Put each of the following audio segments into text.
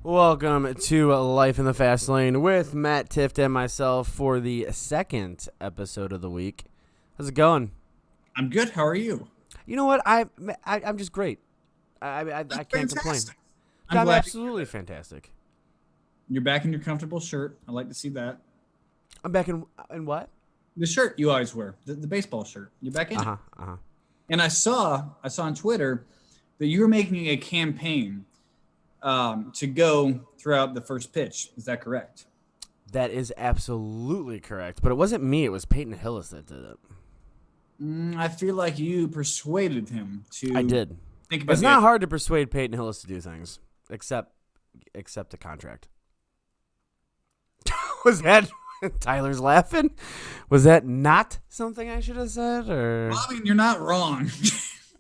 Welcome to Life in the Fast Lane with Matt Tift and myself for the second episode of the week. How's it going? I'm good. How are you? You know what? I'm just great. I can't complain. Fantastic. I'm glad absolutely fantastic. you're back in your comfortable shirt. I like to see that. I'm back in what? The shirt you always wear, the baseball shirt. You're back in it. Uh-huh. And I saw on Twitter that you were making a campaign to go throughout the first pitch. Is that correct? That is absolutely correct. But it wasn't me. It was Peyton Hillis that did it. I feel like you persuaded him to. I did. Think about It's not hard to persuade Peyton Hillis to do things, except a contract. Was that Tyler's laughing? Was that not something I should have said? Or I mean, you're not wrong.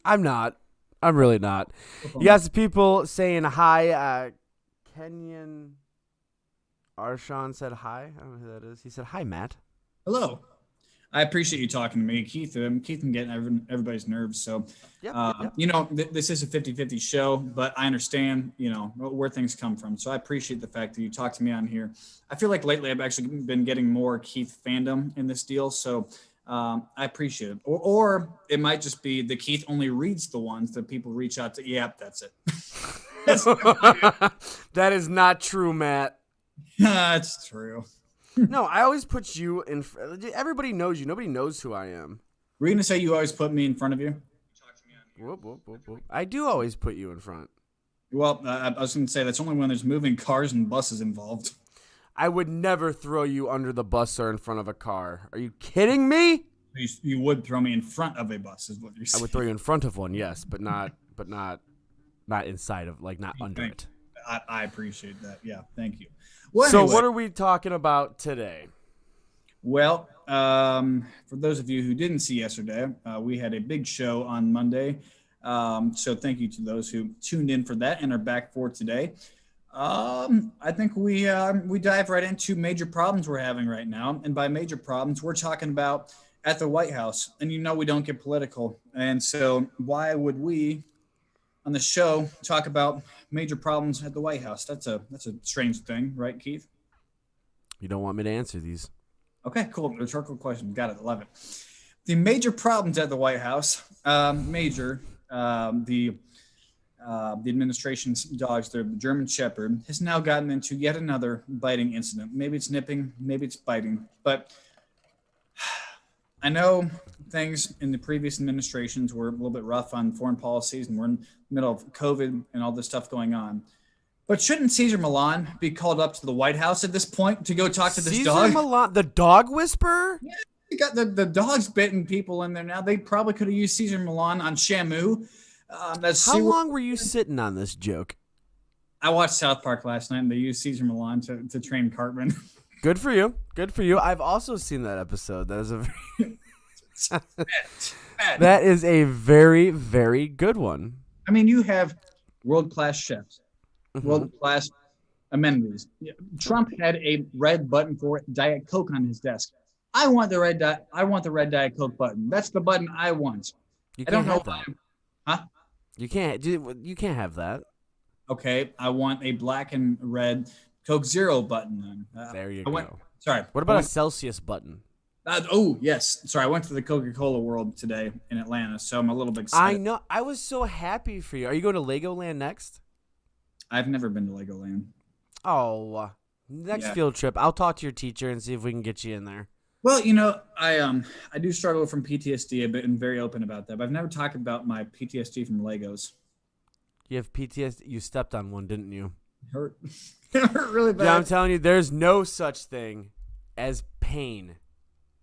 I'm not. I'm really not. You got some people saying hi. Kenyon Arshawn said hi. I don't know who that is. He said hi, Matt. Hello. I appreciate you talking to me, Keith. Keith, I'm getting everybody's nerves. So, Yep. this is a 50-50 show, but I understand, where things come from. So I appreciate the fact that you talked to me on here. I feel like lately I've actually been getting more Keith fandom in this deal. So I appreciate it. Or it might just be that Keith only reads the ones that people reach out to. Yeah, that's it. That is not true, Matt. That's true. No, I always put you in. Everybody knows you. Nobody knows who I am. Were you going to say you always put me in front of you? Whoop. I do always put you in front. Well, I was going to say that's only when there's moving cars and buses involved. I would never throw you under the bus or in front of a car. Are you kidding me? You would throw me in front of a bus, is what you're saying. I would throw you in front of one, yes, but not inside of, not under it. I appreciate that. Yeah, thank you. Well, so anyway, what are we talking about today? Well, for those of you who didn't see yesterday, we had a big show on Monday. So thank you to those who tuned in for that and are back for today. I think we dive right into major problems we're having right now. And by major problems, we're talking about at the White House. And we don't get political. And so why would we on the show talk about major problems at the White House? That's a strange thing, right, Keith? You don't want me to answer these. Okay, cool. Rhetorical question. Got it. Love it. The major problems at the White House, the administration's dogs, the German Shepherd, has now gotten into yet another biting incident. Maybe it's nipping, maybe it's biting. But I know things in the previous administrations were a little bit rough on foreign policies, and we're in the middle of COVID and all this stuff going on. But shouldn't Cesar Millan be called up to the White House at this point to go talk to this dog? Cesar Millan, the dog whisperer? Yeah, you got the dog's bitten people in there now. They probably could have used Cesar Millan on Shamu. How long were you sitting on this joke? I watched South Park last night, and they used Cesar Millan to train Cartman. Good for you. Good for you. I've also seen that episode. That is that is a very, very good one. I mean, you have world-class chefs, world-class amenities. Trump had a red button for Diet Coke on his desk. I want the red Diet Coke button. That's the button I want. I don't know that. Huh? You can't have that. Okay, I want a black and red Coke Zero button. There you go. Sorry. What about a Celsius button? Yes. Sorry, I went to the Coca-Cola World today in Atlanta, so I'm a little bit excited. I know. I was so happy for you. Are you going to Legoland next? I've never been to Legoland. Oh, next field trip. I'll talk to your teacher and see if we can get you in there. Well, I do struggle from PTSD. I've been very open about that, but I've never talked about my PTSD from Legos. You have PTSD? You stepped on one, didn't you? Hurt. It hurt really bad. Yeah, I'm telling you, there's no such thing as pain,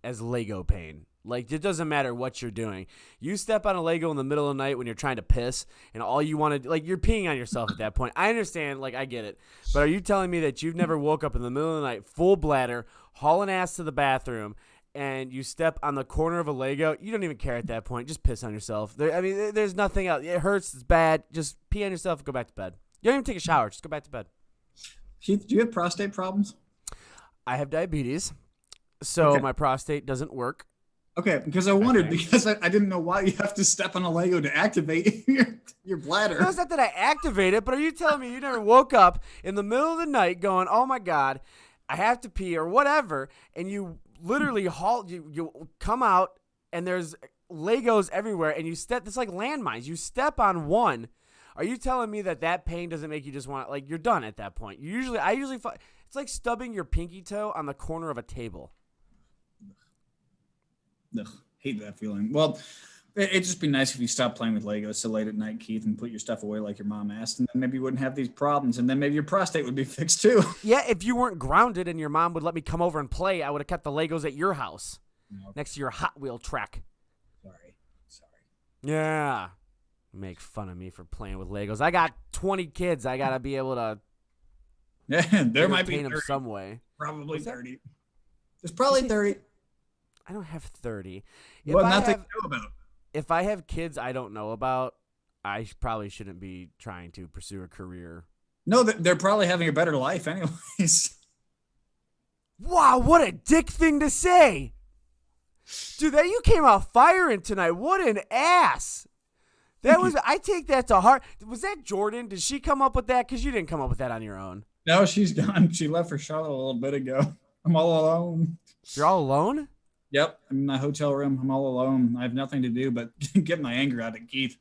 as Lego pain. It doesn't matter what you're doing. You step on a Lego in the middle of the night when you're trying to piss, and all you want to, you're peeing on yourself at that point. I understand, I get it. But are you telling me that you've never woke up in the middle of the night, full bladder, hauling ass to the bathroom, and you step on the corner of a Lego? You don't even care at that point. Just piss on yourself. There's nothing else. It hurts. It's bad. Just pee on yourself and go back to bed. You don't even take a shower. Just go back to bed. Keith, do you have prostate problems? I have diabetes, so my prostate doesn't work. Okay, because I wondered Okay. because I didn't know why you have to step on a Lego to activate your bladder. No, it's not that I activate it, but are you telling me you never woke up in the middle of the night going, "Oh my God, I have to pee" or whatever, and you literally you come out and there's Legos everywhere, and you step. It's like landmines. You step on one. Are you telling me that pain doesn't make you just want like you're done at that point? I usually it's like stubbing your pinky toe on the corner of a table. Ugh, hate that feeling. Well, it'd just be nice if you stopped playing with Legos so late at night, Keith, and put your stuff away like your mom asked, and then maybe you wouldn't have these problems, and then maybe your prostate would be fixed too. Yeah, if you weren't grounded and your mom would let me come over and play, I would have kept the Legos at your house No, next to your Hot Wheel track. sorry. Yeah. Make fun of me for playing with Legos. I got 20 kids. I got to be able to Yeah, there might be entertain them 30, some way. probably What's that? 30. There's probably 30. I don't have 30. Well, nothing to know about. If I have kids I don't know about, I probably shouldn't be trying to pursue a career. No, they're probably having a better life anyways. Wow, what a dick thing to say. Dude, you came out firing tonight. What an ass. I take that to heart. Was that Jordan? Did she come up with that? Because you didn't come up with that on your own. No, she's gone. She left for Charlotte a little bit ago. I'm all alone. You're all alone? Yep, I'm in my hotel room. I'm all alone. I have nothing to do but get my anger out at Keith.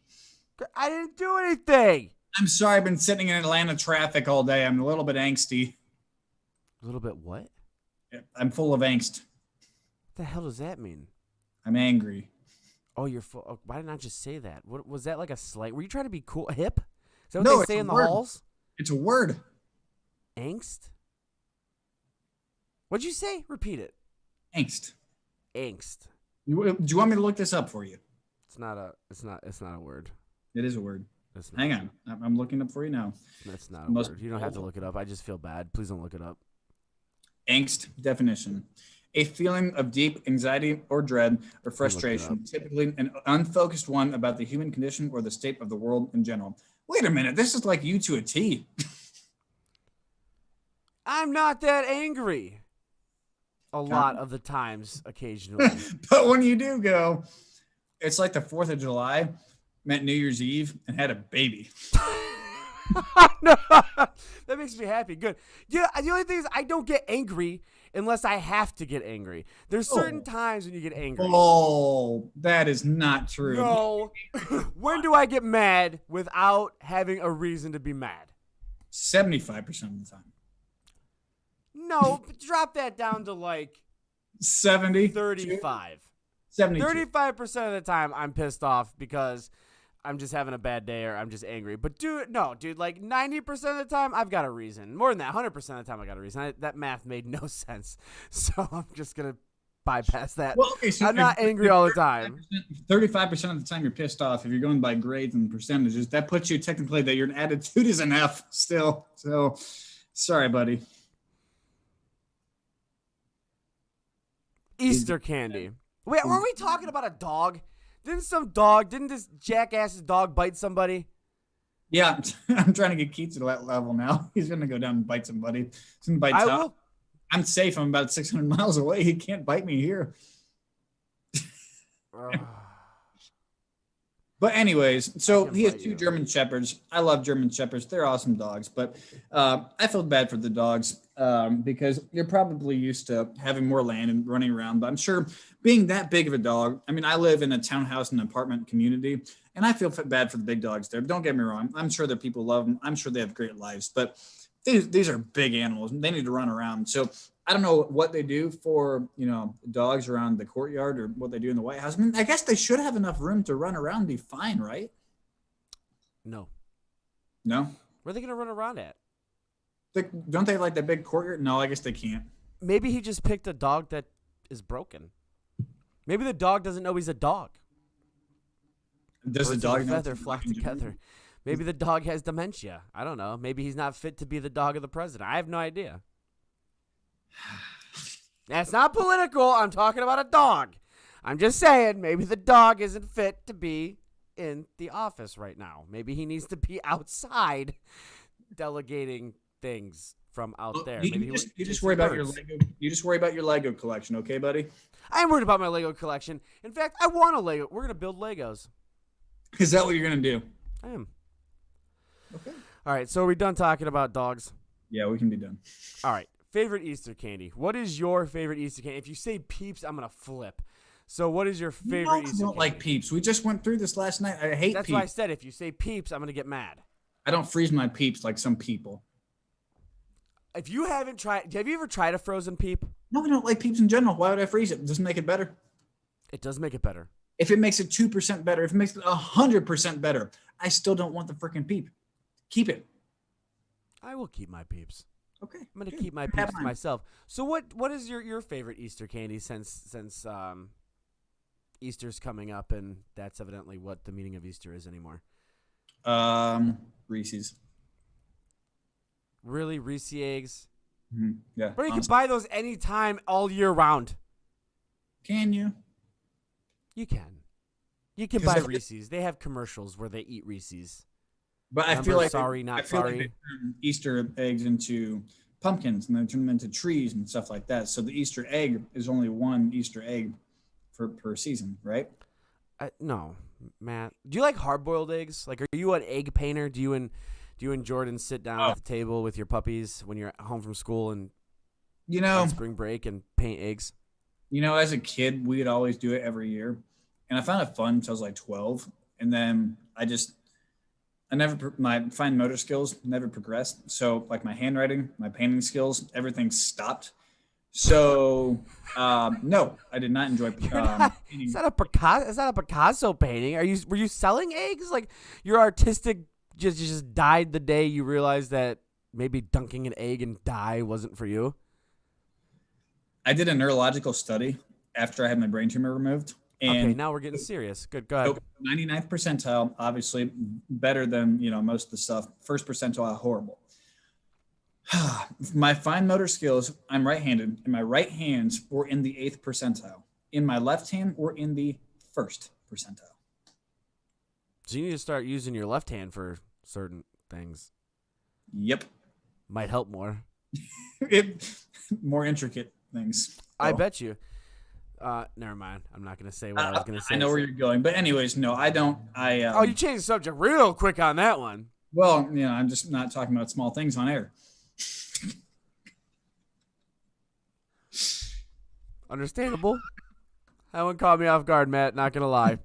I didn't do anything. I'm sorry. I've been sitting in Atlanta traffic all day. I'm a little bit angsty. A little bit what? I'm full of angst. What the hell does that mean? I'm angry. Oh, you're full. Oh, why didn't I just say that? What was that like a slight? Were you trying to be cool, hip? Is that what No, they it's say a in the word. halls? It's a word. Angst? What'd you say? Repeat it. Angst. Angst. Do you want me to look this up for you? It's not a word. It is a word. It's not. Hang on. I'm looking up for you now. That's not a Most word. You don't have to look it up. I just feel bad. Please don't look it up. Angst definition: a feeling of deep anxiety or dread or frustration, typically an unfocused one about the human condition or the state of the world in general. Wait a minute. This is like you to a T. I'm not that angry. A lot of the times, occasionally. But when you do go, it's like the 4th of July met New Year's Eve and had a baby. No, that makes me happy. Good. Yeah, the only thing is I don't get angry unless I have to get angry. There's certain times when you get angry. Oh, that is not true. No. When do I get mad without having a reason to be mad? 75% of the time. No, drop that down to like 70. 35. 72. 35% of the time I'm pissed off because I'm just having a bad day or I'm just angry. But dude, like 90% of the time I've got a reason. More than that, 100% of the time I got a reason. That math made no sense. So I'm just going to bypass that. Well, okay, so I'm not angry all the time. 35% of the time you're pissed off. If you're going by grades and percentages, that puts you technically that your attitude is an F still. So sorry, buddy. Easter candy. Wait, were we talking about a dog? Didn't this jackass's dog bite somebody? Yeah, I'm trying to get Keith to that level now. He's going to go down and bite somebody. He's going to bite Tom. I'm safe. I'm about 600 miles away. He can't bite me here. But anyways, so he has 2 German Shepherds. I love German Shepherds. They're awesome dogs. But I feel bad for the dogs because you're probably used to having more land and running around. But I'm sure being that big of a dog, I mean, I live in a townhouse and apartment community, and I feel bad for the big dogs there. Don't get me wrong. I'm sure that people love them. I'm sure they have great lives. But these are big animals. They need to run around. So I don't know what they do for, dogs around the courtyard or what they do in the White House. I mean, I guess they should have enough room to run around and be fine, right? No. No? Where are they going to run around at? Don't they like that big courtyard? No, I guess they can't. Maybe he just picked a dog that is broken. Maybe the dog doesn't know he's a dog. Does the dog know feather flock together? Maybe the dog has dementia. I don't know. Maybe he's not fit to be the dog of the president. I have no idea. That's not political. I'm talking about a dog. I'm just saying maybe the dog isn't fit to be in the office right now. Maybe he needs to be outside delegating things from out Well, there. You, Maybe you he just would you get just some worry about your birds. Lego. You just worry about your Lego collection, okay, buddy? I am worried about my Lego collection. In fact, I want a Lego. We're gonna build Legos. Is that what you're gonna do? I am. Okay. All right. So are we done talking about dogs? Yeah, we can be done. All right. Favorite Easter candy. What is your favorite Easter candy? If you say Peeps, I'm gonna flip. So what is your You favorite Easter don't candy? like Peeps. We just went through this last night. I hate That's Peeps. why I said if you say Peeps, I'm gonna get mad. I don't freeze my Peeps like some people. If you haven't tried, have you ever tried a frozen Peep? No, I don't like Peeps in general. Why would I freeze it? Doesn't make it better. It does make it better. If it makes it 2% better, if it makes it 100% better, I still don't want the freaking Peep. Keep it. I will keep my Peeps. Okay. I'm gonna good. keep my Have Peeps to mine. myself. So what is your favorite Easter candy since Easter's coming up and that's evidently what the meaning of Easter is anymore? Reese's. Really, Reese eggs? Yeah. Bro, you can honestly. buy those anytime all year round. Can you? You can. You can 'Cause buy if it- Reese's. They have commercials where they eat Reese's. But I Remember, feel like sorry, not I feel sorry. like they turn Easter eggs into pumpkins and they turn them into trees and stuff like that. So the Easter egg is only one Easter egg per season, right? No, Matt. Do you like hard-boiled eggs? Like, are you an egg painter? Do you and Jordan sit down Oh. at the table with your puppies when you're home from school and You know, on spring break and paint eggs? as a kid, we'd always do it every year, and I found it fun until I was like 12, and then my fine motor skills never progressed. So like my handwriting, my painting skills, everything stopped. So no, I did not enjoy painting. Is that a Picasso painting? Were you selling eggs? Like your artistic just died the day you realized that maybe dunking an egg in dye wasn't for you? I did a neurological study after I had my brain tumor removed. And Okay, now we're getting serious. Good, go ahead. so 99th percentile, obviously better than, most of the stuff. First percentile, horrible. My fine motor skills, I'm right-handed, and my right hands were in the 8th percentile. In my left hand were in the 1st percentile. So you need to start using your left hand for certain things. Yep. Might help more. More intricate things. I So, bet you. Never mind. I'm not gonna say what I was gonna say. I know where you're going. But anyways, no, I don't. Oh, you changed the subject real quick on that one. Well, I'm just not talking about small things on air. Understandable. That one caught me off guard, Matt. Not gonna lie.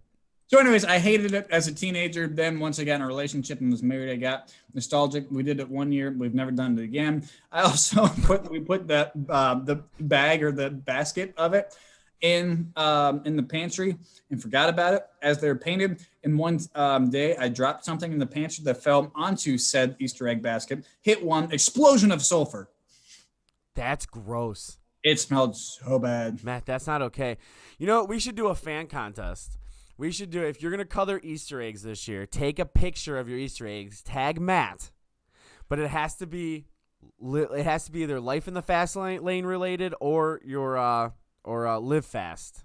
So, anyways, I hated it as a teenager. Then, once I got in a relationship and was married, I got nostalgic. We did it one year. We've never done it again. I also put the bag or the basket of it in the pantry and forgot about it as they were painted. And one day, I dropped something in the pantry that fell onto said Easter egg basket. Hit one explosion of sulfur. That's gross. It smelled so bad. Matt, that's not okay. You know, we should do a fan contest. We should do, if you're going to color Easter eggs this year, take a picture of your Easter eggs, tag Matt, but it has to be either Life in the Fast Lane related or your Live Fast.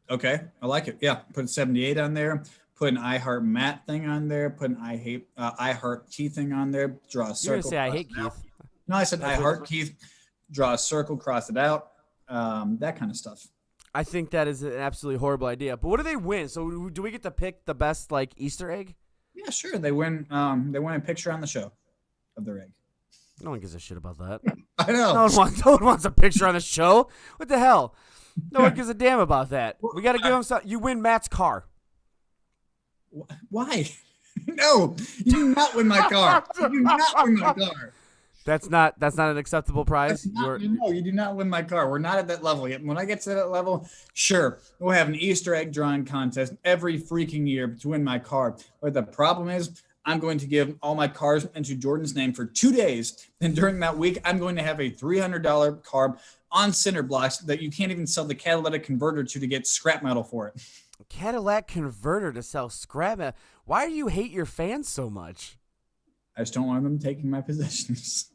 Okay, I like it. Yeah, put 78 on there. Put an I Heart Matt thing on there. Put an I Heart Keith thing on there. Draw a circle. You're going to say I cross hate it out. Keith. No, I said I Heart Keith. Draw a circle, cross it out. That kind of stuff. I think that is an absolutely horrible idea. But what do they win? So do we get to pick the best Easter egg? Yeah, sure. They win. They win a picture on the show of their egg. No one gives a shit about that. I know. No one wants a picture on the show. What the hell? No one gives a damn about that. We got to give him some. You win Matt's car. Why? No, you do not win my car. You do not win my car. That's not an acceptable prize. No, you do not win my car. We're not at that level yet. When I get to that level, sure, we'll have an Easter egg drawing contest every freaking year to win my car. But the problem is, I'm going to give all my cars into Jordan's name for 2 days. And during that week, I'm going to have a $300 car on cinder blocks that you can't even sell the catalytic converter to get scrap metal for it. Cadillac converter to sell scrap metal. Why do you hate your fans so much? I just don't want them taking my possessions.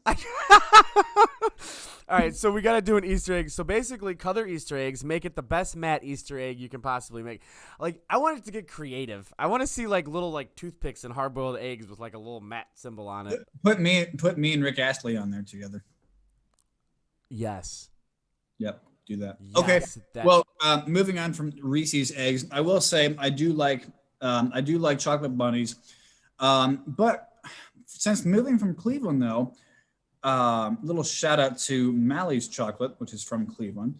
All right, so we got to do an Easter egg. So basically, color Easter eggs, make it the best Matt Easter egg you can possibly make. Like, I want it to get creative. I want to see like little like toothpicks and hard-boiled eggs with like a little Matt symbol on it. Put me and Rick Astley on there together. Yes. Yep, do that. Yes, Okay. that- Well, moving on from Reese's eggs, I will say I do like chocolate bunnies, but since moving from Cleveland though. Little shout out to Mally's Chocolate, which is from Cleveland.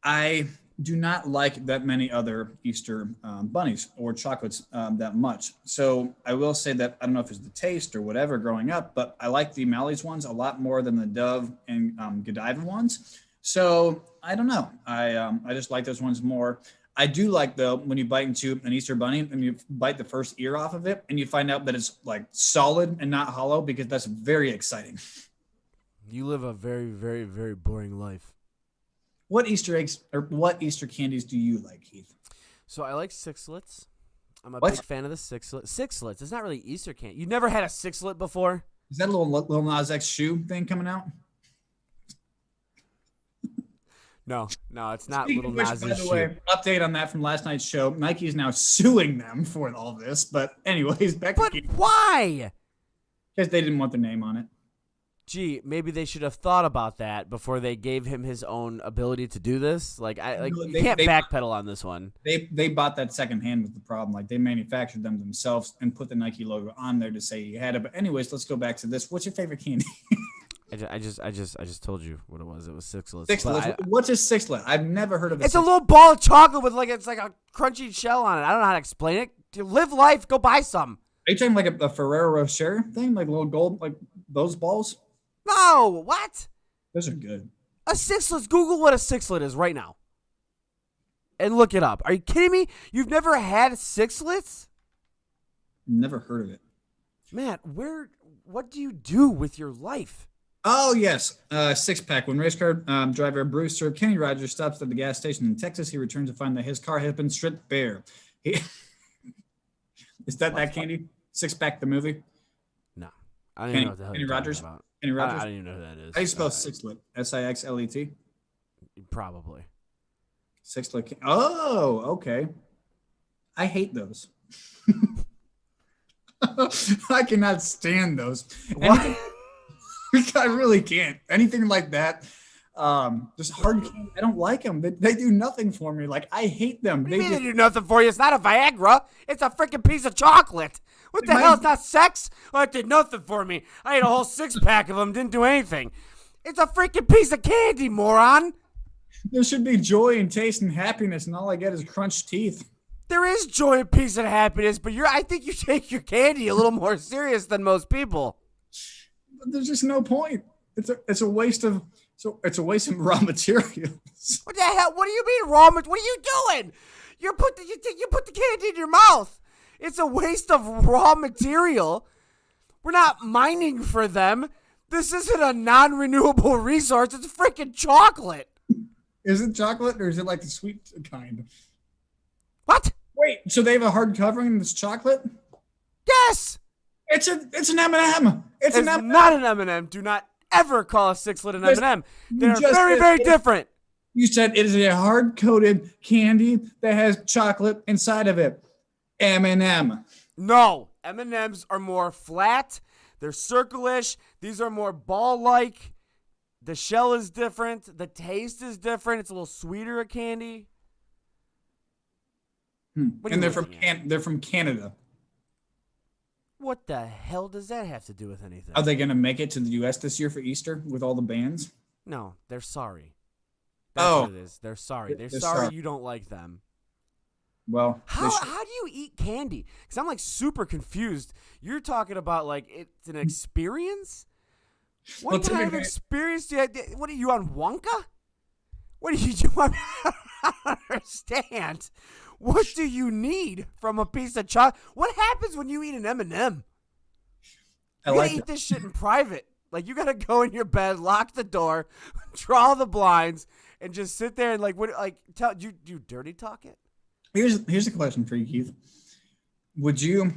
I do not like that many other Easter bunnies or chocolates that much. So I will say that I don't know if it's the taste or whatever growing up, but I like the Mally's ones a lot more than the Dove and Godiva ones. So I don't know. I just like those ones more. I do like though when you bite into an Easter bunny and you bite the first ear off of it and you find out that it's like solid and not hollow, because that's very exciting. You live a very, very, very boring life. What Easter eggs or what Easter candies do you like, Keith? So I like Sixlets. I'm a What? big fan of the Sixlets. It's not really Easter candy. You never had a Sixlet before? Is that a little Nas X shoe thing coming out? No, it's not Speaking Little of which, Nas by X the shoe. way, update on that from last night's show. Nike is now suing them for all this. But anyways, back But to Keith. why? Because they didn't want their name on it. Gee, maybe they should have thought about that before they gave him his own ability to do this. Like, No, you they- can't they- backpedal on this one. They bought that secondhand was the problem. Like they manufactured them themselves and put the Nike logo on there to say you had it. But anyways, let's go back to this. What's your favorite candy? I just told you what it was. It was Sixlets. Sixlet. What's a sixlet? I've never heard of a It's a sixlet. little ball of chocolate with it's like a crunchy shell on it. I don't know how to explain it. To live life, go buy some. Are you talking like a Ferrero Rocher thing? Like little gold, like those balls? No, what? Those are good. A Sixlet. Google what a Sixlet is right now. And look it up. Are you kidding me? You've never had Sixlets? Never heard of it. Matt, what do you do with your life? Oh, yes. Six pack. When race car driver Brewster Kenny Rogers stops at the gas station in Texas, he returns to find that his car has been stripped bare. Is that candy? Six pack, the movie? No. I don't even know what the hell Kenny you're talking Rogers? about. Kenny I Rogers? don't even know who that is. How do you spell Sixlet? Sixlet? Probably. Sixlet. Oh, okay. I hate those. I cannot stand those. What? I really can't. Anything like that. Just hard candy. I don't like them. They do nothing for me. Like I hate them. What do you mean they do nothing for you? It's not a Viagra. It's a freaking piece of chocolate. What the hell? It's not sex? Well, it did nothing for me. I ate a whole 6-pack of them. Didn't do anything. It's a freaking piece of candy, moron. There should be joy and taste and happiness, and all I get is crunched teeth. There is joy and peace and happiness, but I think you take your candy a little more serious than most people. But there's just no point. It's a waste of raw materials. What the hell? What do you mean raw? What are you doing? You put the candy in your mouth. It's a waste of raw material. We're not mining for them. This isn't a non-renewable resource. It's freaking chocolate. Is it chocolate or is it like the sweet kind? What? Wait, so they have a hard covering and it's chocolate? Yes. It's an M&M. It's an M&M. not an M&M. Do not ever call a Sixlet an M&M. They're just very, said very it. different. You said it is a hard-coated candy that has chocolate inside of it. M&M. No, M&Ms are more flat. They're circle-ish. These are more ball-like. The shell is different. The taste is different. It's a little sweeter a candy. What are And you they're looking at? from Canada. What the hell does that have to do with anything? Are they going to make it to the U.S. this year for Easter with all the bands? No, they're sorry. That's Oh. what it is. They're sorry. They're They're sorry sorry. you don't like them. Well, How do you eat candy? Because I'm super confused. You're talking about it's an experience? What Well, to kind be of fair- experience do you have? What are you on Wonka? What do you do? I don't understand. What do you need from a piece of chocolate? What happens when you eat an M&M? I You like gotta eat this shit in private. Like you gotta go in your bed, lock the door, draw the blinds, and just sit there and tell you dirty talk it. Here's a question for you, Keith. Would you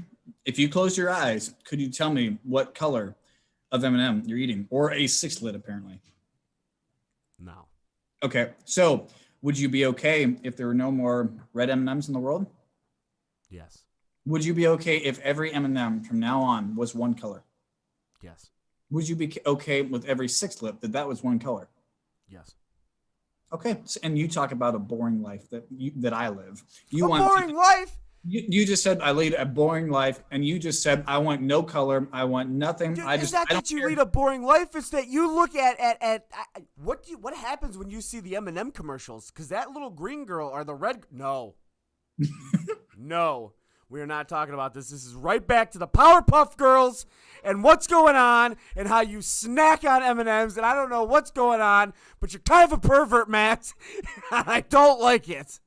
If you close your eyes, could you tell me what color of M&M you're eating, or a six-lid apparently? No. Okay, so would you be okay if there were no more red M&Ms in the world? Yes. Would you be okay if every M&M from now on was one color? Yes. Would you be okay with every sixth lip that was one color? Yes. Okay, and you talk about a boring life that I live. You a want boring life? You just said I lead a boring life, and you just said I want no color, I want nothing. Dude, I it's just not I that don't you care. lead a boring life. It's that you look at what happens when you see the M&M commercials? Because that little green girl or the red. No. No. We are not talking about this. This is right back to the Powerpuff Girls and what's going on and how you snack on M&Ms. And I don't know what's going on, but you're kind of a pervert, Matt. I don't like it.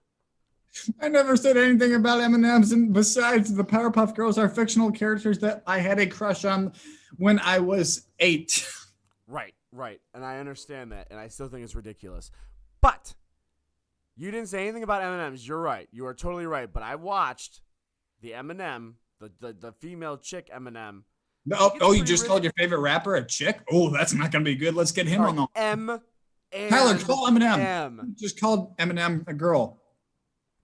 I never said anything about M&Ms, and besides, the Powerpuff Girls are fictional characters that I had a crush on when I was 8. Right. And I understand that, and I still think it's ridiculous. But you didn't say anything about M&Ms. You're right. You are totally right. But I watched the M&M, the female chick M&M. Oh, you just called your favorite rapper a chick? Oh, that's not going to be good. Let's get him on the M. Tyler, call Eminem. M. Just called Eminem a girl.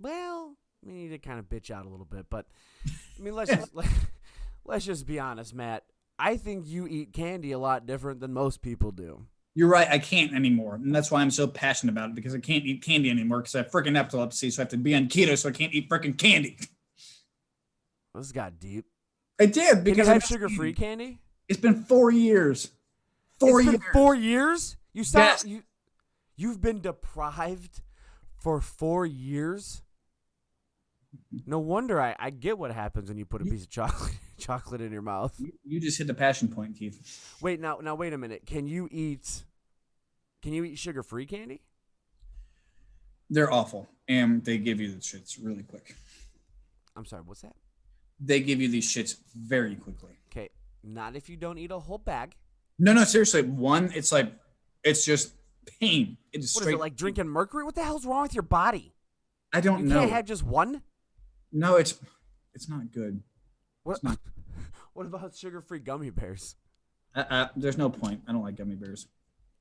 Well, we need to kind of bitch out a little bit, but I mean, let's just be honest, Matt. I think you eat candy a lot different than most people do. You're right. I can't anymore, and that's why I'm so passionate about it, because I can't eat candy anymore because I have freaking epilepsy, so I have to be on keto, so I can't eat freaking candy. This got deep. I did because I have sugar-free candy. It's been 4 years. 4 years. It's been 4 years. You sound Yes. you've been deprived for 4 years. No wonder I get what happens when you put a piece of chocolate in your mouth. You just hit the passion point, Keith. Wait, now wait a minute. Can you eat sugar-free candy? They're awful, and they give you the shits really quick. I'm sorry, what's that? They give you these shits very quickly. Okay, not if you don't eat a whole bag. No, seriously. One, it's just pain. It is What straight. is it, like drinking mercury? What the hell's wrong with your body? I don't You know. can't have just one? No, it's not good. What, not- what about sugar-free gummy bears? There's no point. I don't like gummy bears.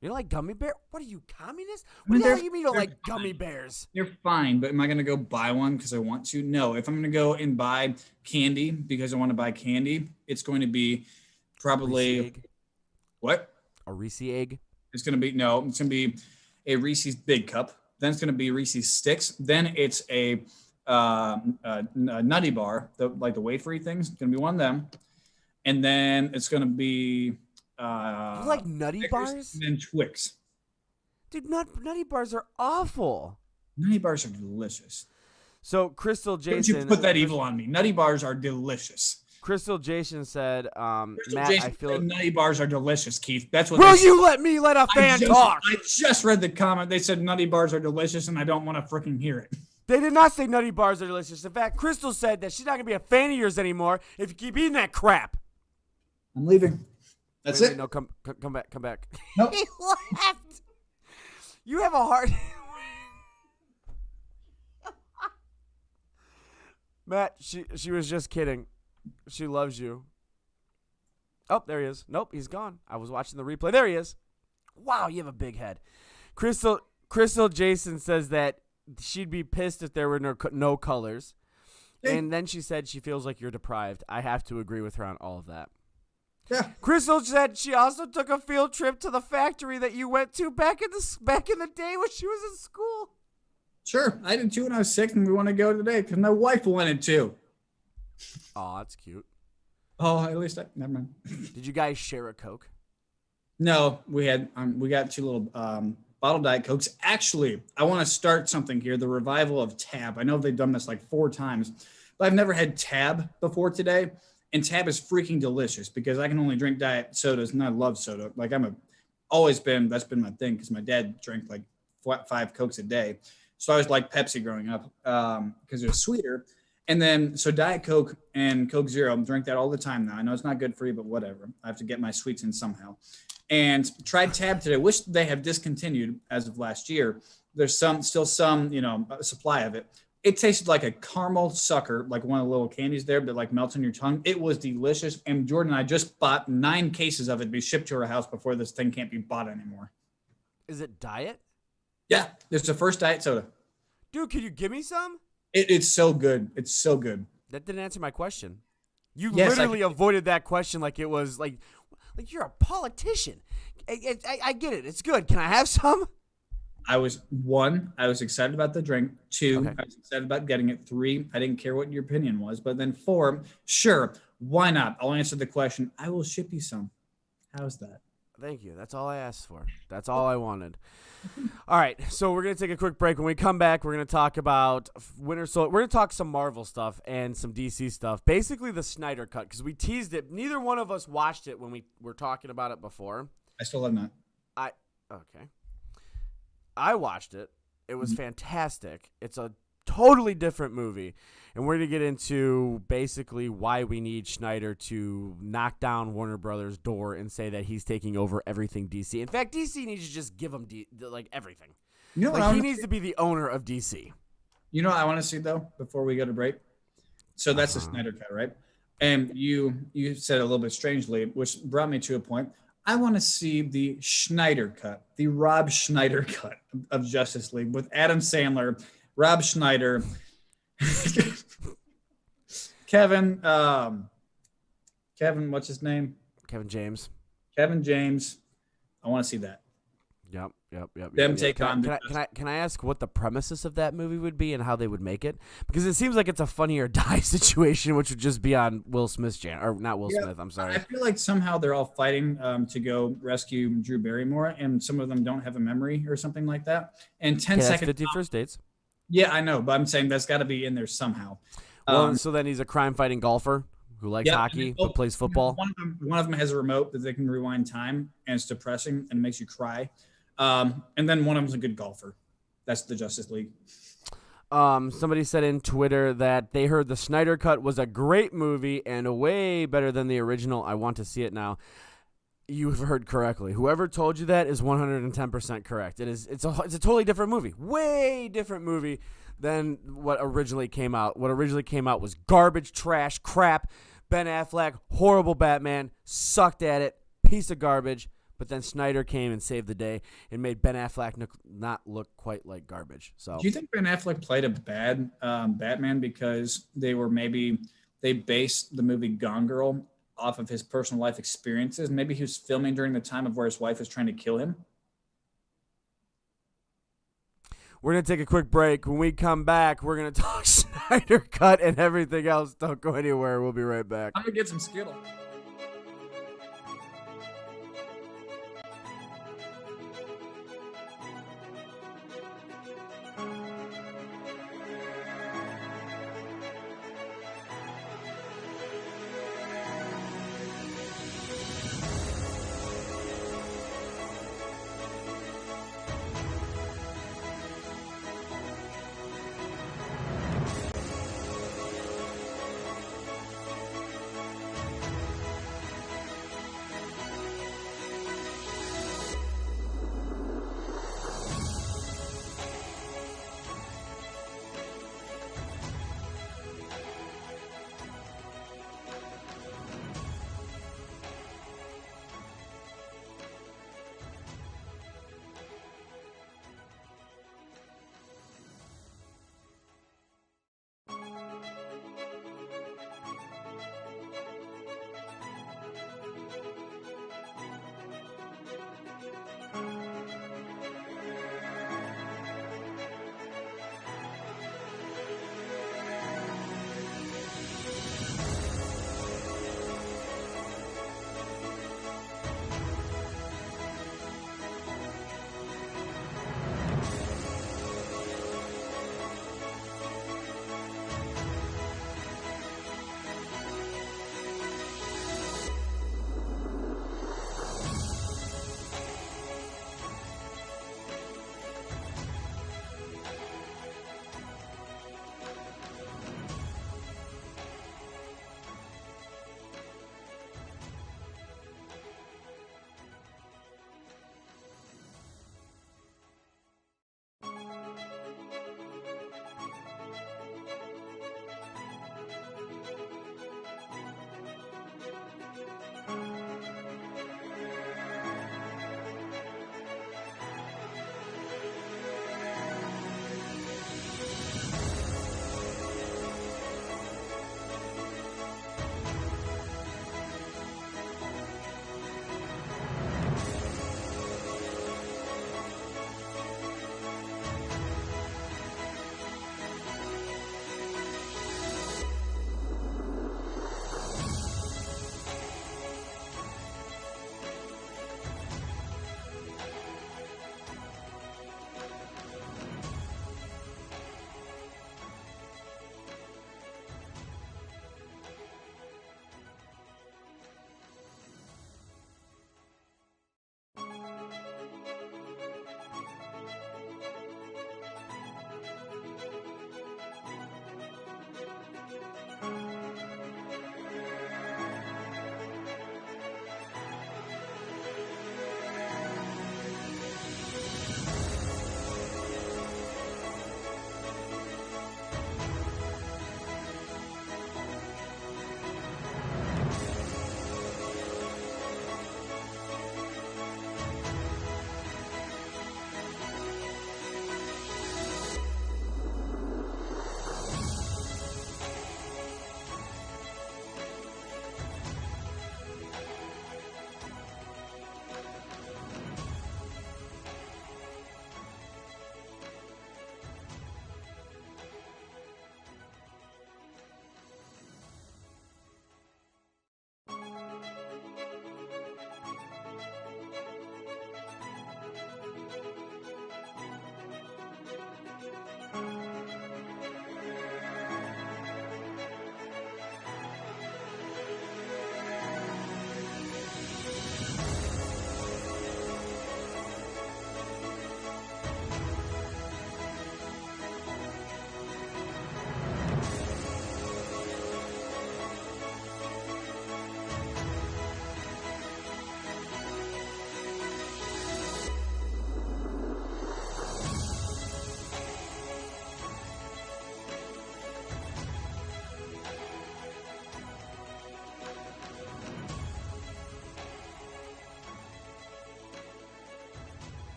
You don't like gummy bear? What are you, communist? I mean, What the hell they're- you mean you don't they're like gummy bears? They're fine, but am I going to go buy one because I want to? No. If I'm going to go and buy candy because I want to buy candy, it's going to be probably Reese's egg? what? A Reese's egg? It's going to be a Reese's Big Cup. Then it's going to be Reese's Sticks. Then it's a Nutty Bar, the wafery things. It's going to be one of them. And then it's going to be You like Nutty Snickers bars? and then Twix. Dude, Nutty bars are awful. Nutty bars are delicious. So Crystal Don't Jason, you put that evil on me. Nutty bars are delicious. Crystal Jason said, Crystal Matt, Jason I feel. said nutty bars are delicious, Keith. That's what Will they you let me let a fan talk? I just read the comment. They said nutty bars are delicious, and I don't want to freaking hear it. They did not say Nutty bars are delicious. In fact, Crystal said that she's not gonna be a fan of yours anymore if you keep eating that crap. I'm leaving. That's Wait, it. no, come back. Nope. He left. You have a heart. Matt, she was just kidding. She loves you. Oh, there he is. Nope, he's gone. I was watching the replay. There he is. Wow, you have a big head. Crystal Jason says that she'd be pissed if there were no colors. And then she said she feels like you're deprived. I have to agree with her on all of that. Yeah. Crystal said she also took a field trip to the factory that you went to back in the day when she was in school. Sure. I did too when I was sick, and we want to go today because my wife wanted to. Oh, that's cute. Oh, at least never mind. Did you guys share a Coke? No, we got two little bottle Diet Cokes. Actually, I want to start something here. The revival of Tab. I know they've done this like 4 times, but I've never had Tab before today. And Tab is freaking delicious because I can only drink diet sodas, and I love soda. Like that's been my thing because my dad drank like 5 Cokes a day. So I was like Pepsi growing up because it was sweeter. And then so Diet Coke and Coke Zero, I drink that all the time now. I know it's not good for you, but whatever. I have to get my sweets in somehow. And tried Tab today. Wish they have discontinued as of last year. There's still some supply of it. it tasted like a caramel sucker, like one of the little candies there, but like melts in your tongue. It was delicious. And Jordan and I just bought 9 cases of it to be shipped to our house before this thing can't be bought anymore. Is it diet? Yeah, it's the first diet soda. Dude, can you give me some? It's so good. It's so good. That didn't answer my question. You Yes, literally avoided that question like it was like you're a politician. I get it. It's good. Can I have some? I was excited about the drink. 2, Okay. I was excited about getting it. 3, I didn't care what your opinion was. But then 4, sure, why not? I'll answer the question. I will ship you some. How's that? Thank you. That's all I asked for. That's all I wanted. All right, so we're going to take a quick break. When we come back, we're going to talk about Winter Soldier. We're going to talk some Marvel stuff and some DC stuff. Basically, the Snyder Cut, because we teased it. Neither one of us watched it when we were talking about it before. I still have not. Okay. I watched it. It was fantastic. It's a totally different movie. And we're going to get into basically why we need Snyder to knock down Warner Brothers' door and say that he's taking over everything DC. In fact, DC needs to just give him everything. You know what He needs to be the owner of DC. You know what I want to see though before we go to break? So that's the Snyder Cut, right? And you said it a little bit strangely, which brought me to a point. I want to see the Schneider Cut, the Rob Schneider Cut of Justice League with Adam Sandler, Rob Schneider, Kevin, what's his name? Kevin James. Kevin James. I want to see that. Yep. Them take on. Can I ask what the premises of that movie would be and how they would make it? Because it seems like it's a Funny or Die situation, which would just be on Will Smith's channel, or not Will Smith. I'm sorry. I feel like somehow they're all fighting to go rescue Drew Barrymore, and some of them don't have a memory or something like that. And 10 seconds. 50 First Dates. Yeah, I know, but I'm saying that's got to be in there somehow. Well, so then he's a crime-fighting golfer who likes hockey but plays football. One of them has a remote that they can rewind time, and it's depressing and it makes you cry. And then one of them's a good golfer. That's the Justice League. Somebody said in Twitter that they heard the Snyder Cut was a great movie and way better than the original. I want to see it now. You've heard correctly. Whoever told you that is 110% correct. It's a totally different movie. Way different movie than what originally came out. What originally came out was garbage, trash, crap. Ben Affleck, horrible Batman, sucked at it, piece of garbage. But then Snyder came and saved the day and made Ben Affleck not look quite like garbage. So, do you think Ben Affleck played a bad Batman because they based the movie Gone Girl off of his personal life experiences? Maybe he was filming during the time of where his wife was trying to kill him. We're going to take a quick break. When we come back, we're going to talk Snyder Cut and everything else. Don't go anywhere. We'll be right back. I'm going to get some Skittles.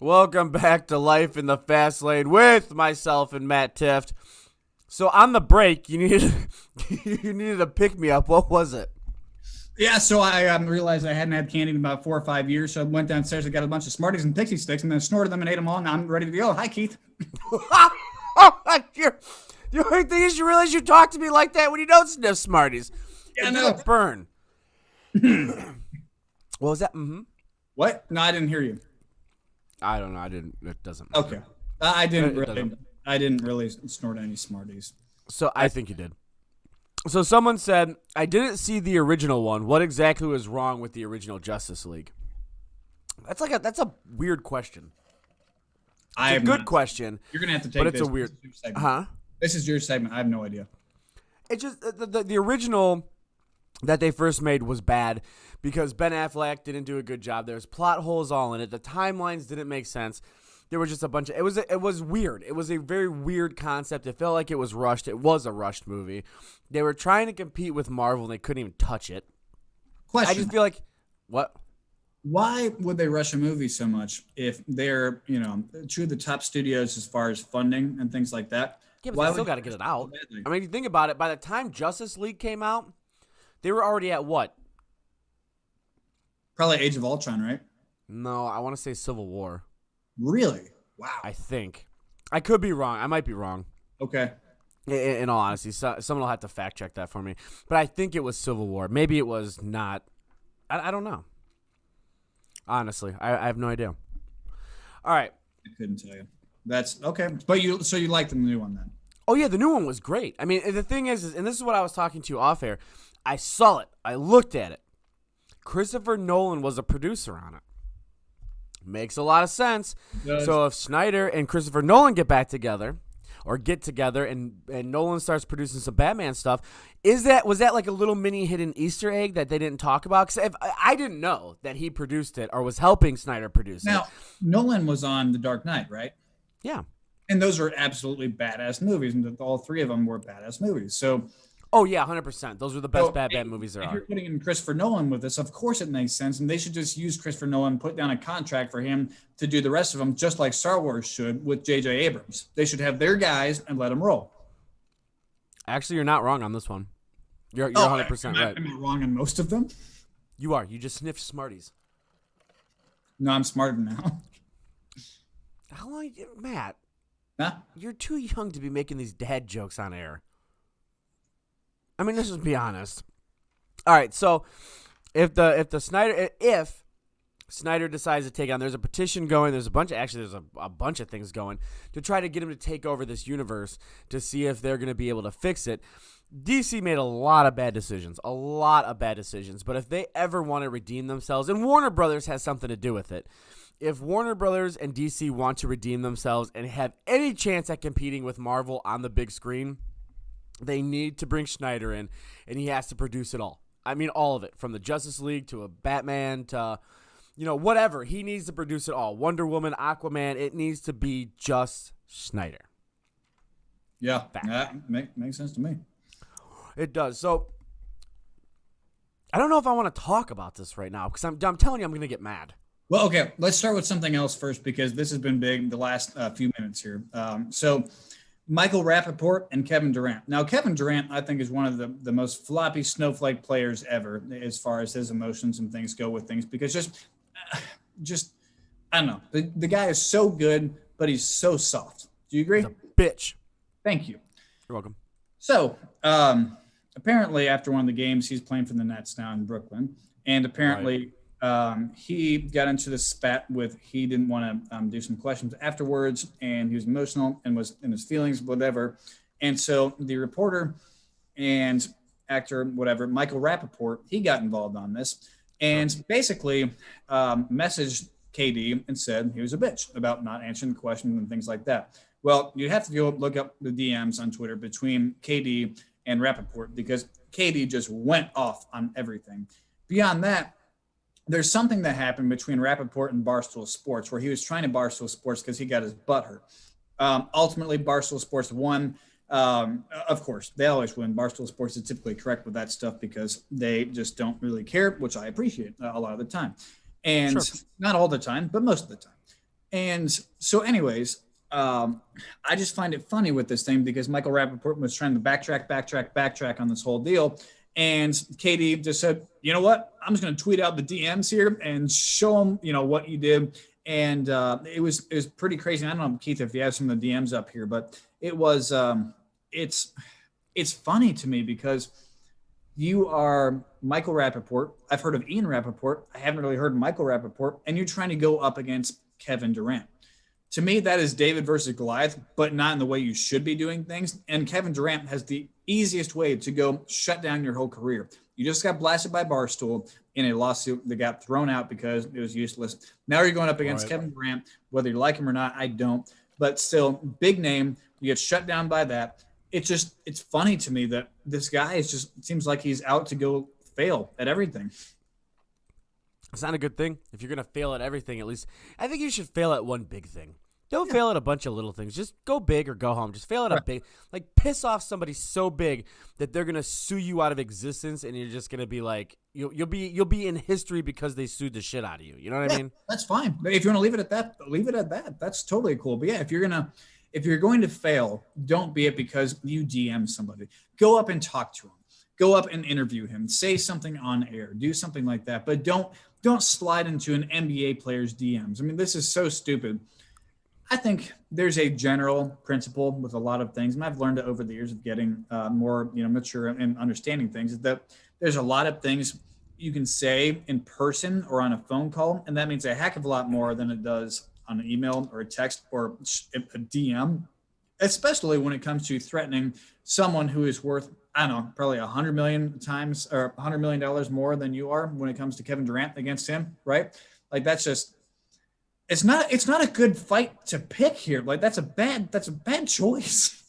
Welcome back to Life in the Fast Lane with myself and Matt Tift. So on the break, you needed a pick-me-up. What was it? Yeah, so I realized I hadn't had candy in about 4 or 5 years, so I went downstairs and got a bunch of Smarties and Pixie Sticks and then snorted them and ate them all, and I'm ready to go. Hi, Keith. The only thing is you realize you talk to me like that when you don't sniff Smarties. Yeah, It no. doesn't burn. What was that? Mm-hmm. What? No, I didn't hear you. I don't know. It doesn't matter. Okay. I didn't It doesn't. really snort any Smarties. So I think you did. So someone said, I didn't see the original one. What exactly was wrong with the original Justice League? That's a weird question. It's a good question. You're gonna have to take But it's this. a weird. This is your segment. Huh? This is your segment. I have no idea. It just the original that they first made was bad because Ben Affleck didn't do a good job. There's plot holes all in it. The timelines didn't make sense. There was just a bunch of it was weird. It was a very weird concept. It felt like it was rushed. It was a rushed movie. They were trying to compete with Marvel and they couldn't even touch it. Question. I just feel like what? Why would they rush a movie so much if they're, true to the top studios as far as funding and things like that? Yeah, but Why they still would got to they get it rush so out. badly? I mean, if you think about it, by the time Justice League came out, they were already at what? Probably Age of Ultron, right? No, I want to say Civil War. Really? Wow. I think. I could be wrong. I might be wrong. Okay. In all honesty, someone will have to fact check that for me. But I think it was Civil War. Maybe it was not. I don't know. Honestly, I have no idea. All right. I couldn't tell you. That's okay. But you like the new one then? Oh, yeah, the new one was great. I mean, the thing is, and this is what I was talking to you off air. I saw it. I looked at it. Christopher Nolan was a producer on it. Makes a lot of sense. So if Snyder and Christopher Nolan get together, and Nolan starts producing some Batman stuff, was that like a little mini hidden Easter egg that they didn't talk about? Because I didn't know that he produced it or was helping Snyder produce it. Now, Nolan was on The Dark Knight, right? Yeah. And those are absolutely badass movies, and all three of them were badass movies. So, Oh, yeah, 100%. Those were the best so Batman movies there if are. you're putting in Christopher Nolan with this, of course it makes sense, and they should just use Christopher Nolan, put down a contract for him to do the rest of them, just like Star Wars should with J.J. Abrams. They should have their guys and let them roll. Actually, you're not wrong on this one. You're 100% right. Am I wrong on most of them? You are. You just sniffed Smarties. No, I'm smarter now. How long, Matt? Huh? You're too young to be making these dad jokes on air. I mean, let's just be honest. All right, so if Snyder decides to take on, there's a petition going. There's a bunch of things going to try to get him to take over this universe to see if they're going to be able to fix it. DC made a lot of bad decisions, but if they ever want to redeem themselves, and Warner Brothers has something to do with it, if Warner Brothers and DC want to redeem themselves and have any chance at competing with Marvel on the big screen, they need to bring Snyder in, and he has to produce it all. I mean, all of it, from the Justice League to a Batman to, whatever. He needs to produce it all. Wonder Woman, Aquaman, it needs to be just Snyder. Yeah, that makes sense to me. It does. So, I don't know if I want to talk about this right now because I'm telling you I'm going to get mad. Well, okay, let's start with something else first because this has been big the last few minutes here. So, Michael Rappaport and Kevin Durant. Now, Kevin Durant, I think, is one of the most floppy snowflake players ever as far as his emotions and things go with things because just I don't know. The guy is so good, but he's so soft. Do you agree? He's a bitch. Thank you. You're welcome. So, apparently, after one of the games, he's playing for the Nets now in Brooklyn, and apparently he got into this spat with he didn't want to do some questions afterwards, and he was emotional and was in his feelings, whatever. And so the reporter and actor, whatever, Michael Rappaport, he got involved on this and basically messaged KD and said he was a bitch about not answering the questions and things like that. Well, you have to go look up the DMs on Twitter between KD and Rappaport because KD just went off on everything. Beyond that, there's something that happened between Rappaport and Barstool Sports where he was trying to Barstool Sports because he got his butt hurt. Ultimately, Barstool Sports won. Of course, they always win. Barstool Sports is typically correct with that stuff because they just don't really care, which I appreciate a lot of the time. And Sure. not all the time, but most of the time. And so, anyways, I just find it funny with this thing because Michael Rappaport was trying to backtrack on this whole deal. And Katie just said, you know what? I'm just going to tweet out the DMs here and show them, what you did. And it was pretty crazy. I don't know, Keith, if you have some of the DMs up here, but it was it's funny to me because you are Michael Rappaport. I've heard of Ian Rappaport. I haven't really heard of Michael Rappaport. And you're trying to go up against Kevin Durant. To me, that is David versus Goliath, but not in the way you should be doing things. And Kevin Durant has the easiest way to go shut down your whole career. You just got blasted by Barstool in a lawsuit that got thrown out because it was useless. Now you're going up against Kevin Durant, whether you like him or not, I don't. But still, big name. You get shut down by that. It's funny to me that this guy it seems like he's out to go fail at everything. It's not a good thing. If you're going to fail at everything, at least I think you should fail at one big thing. Don't fail at a bunch of little things. Just go big or go home. Just fail at a big, like piss off somebody so big that they're gonna sue you out of existence, and you're just gonna be like, you'll be in history because they sued the shit out of you. You know what I mean? That's fine. If you want to leave it at that, leave it at that. That's totally cool. But yeah, if you're going to fail, don't be it because you DM somebody. Go up and talk to him. Go up and interview him. Say something on air. Do something like that. But don't slide into an NBA player's DMs. I mean, this is so stupid. I think there's a general principle with a lot of things, and I've learned it over the years of getting more, mature and understanding things, is that there's a lot of things you can say in person or on a phone call, and that means a heck of a lot more than it does on an email or a text or a DM, especially when it comes to threatening someone who is worth, I don't know, probably 100 million times or $100 million more than you are when it comes to Kevin Durant against him, right? Like that's just. It's not a good fight to pick here. Like that's a bad choice.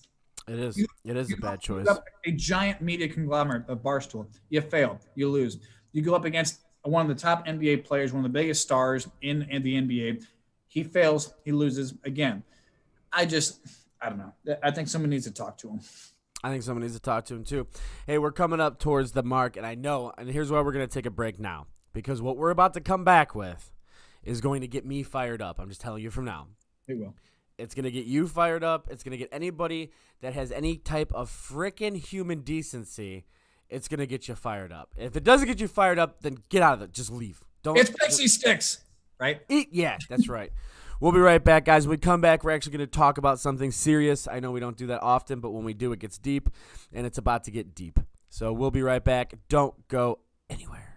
It is. It is a bad choice. A giant media conglomerate of Barstool. You fail. You lose. You go up against one of the top NBA players, one of the biggest stars in the NBA. He fails. He loses again. I don't know. I think someone needs to talk to him. I think someone needs to talk to him too. Hey, we're coming up towards the mark, and I know, and here's why we're going to take a break now, because what we're about to come back with is going to get me fired up. I'm just telling you from now. It will. It's going to get you fired up. It's going to get anybody that has any type of freaking human decency, it's going to get you fired up. If it doesn't get you fired up, then get out of it. Just leave. It's Pixie Sticks, right? Yeah, that's right. We'll be right back, guys. When we come back, we're actually going to talk about something serious. I know we don't do that often, but when we do, it gets deep, and it's about to get deep. So we'll be right back. Don't go anywhere.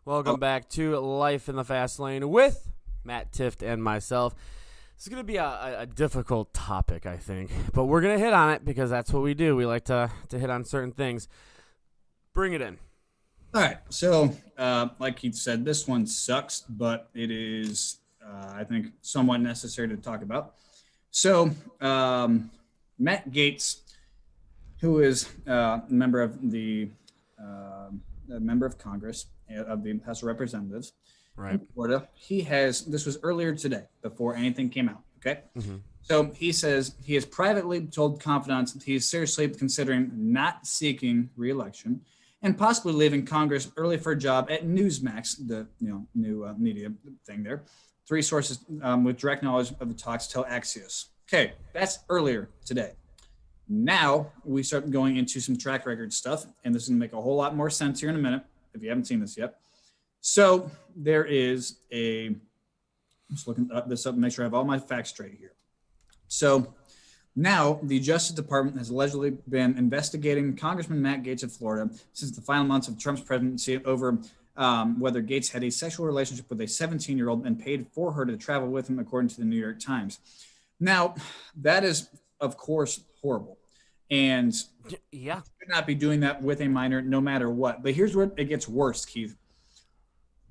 Welcome back to Life in the Fast Lane with Matt Tift and myself. This is going to be a difficult topic, I think, but we're going to hit on it because that's what we do. We like to hit on certain things. Bring it in. All right. So, like Keith said, this one sucks, but it is, I think, somewhat necessary to talk about. So, Matt Gaetz, who is a member of Congress of the House of Representatives, right, in Florida, this was earlier today before anything came out. Okay. Mm-hmm. So he says he has privately told confidants he is seriously considering not seeking re-election and possibly leaving Congress early for a job at Newsmax, the new media thing there. Three sources with direct knowledge of the talks tell Axios. Okay, that's earlier today. Now we start going into some track record stuff, and this is going to make a whole lot more sense here in a minute if you haven't seen this yet. So there is I'm just looking this up and make sure I have all my facts straight here. So now the Justice Department has allegedly been investigating Congressman Matt Gaetz of Florida since the final months of Trump's presidency over whether Gaetz had a sexual relationship with a 17-year-old and paid for her to travel with him, according to the New York Times. Now, that is, of course, horrible. And yeah, should not be doing that with a minor no matter what. But here's where it gets worse, Keith.